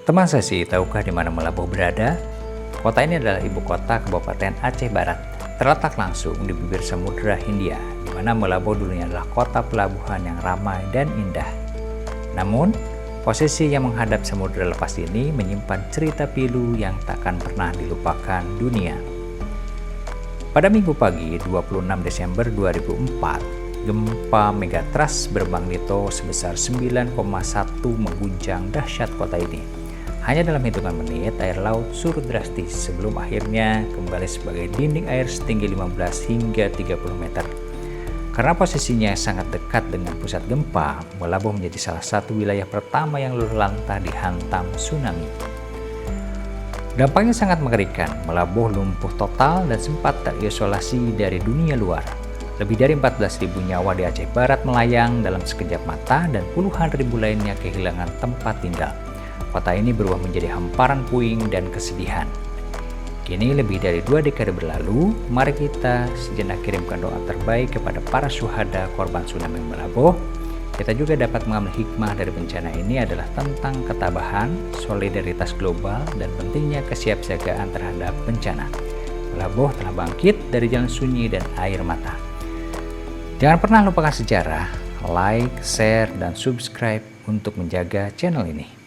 Teman sesi, tahukah di mana Meulaboh berada? Kota ini adalah ibu kota Kabupaten Aceh Barat, terletak langsung di bibir Samudra Hindia, di mana Meulaboh dulunya adalah kota pelabuhan yang ramai dan indah. Namun, posisi yang menghadap samudra lepas ini menyimpan cerita pilu yang takkan pernah dilupakan dunia. Pada Minggu pagi 26 Desember 2004, gempa megatrust bermagnitudo sebesar 9,1 mengguncang dahsyat kota ini. Hanya dalam hitungan menit, air laut surut drastis sebelum akhirnya kembali sebagai dinding air setinggi 15 hingga 30 meter. Karena posisinya sangat dekat dengan pusat gempa, Meulaboh menjadi salah satu wilayah pertama yang luluh lantah dihantam tsunami. Dampaknya sangat mengerikan. Meulaboh lumpuh total dan sempat terisolasi dari dunia luar. Lebih dari 14.000 nyawa di Aceh Barat melayang dalam sekejap mata dan puluhan ribu lainnya kehilangan tempat tinggal. Kota ini berubah menjadi hamparan puing dan kesedihan. Kini lebih dari 2 dekade berlalu, mari kita sejenak kirimkan doa terbaik kepada para syuhada korban tsunami Meulaboh. Kita juga dapat mengambil hikmah dari bencana ini adalah tentang ketabahan, solidaritas global, dan pentingnya kesiapsiagaan terhadap bencana. Meulaboh telah bangkit dari jalan sunyi dan air mata. Jangan pernah lupakan sejarah, like, share, dan subscribe untuk menjaga channel ini.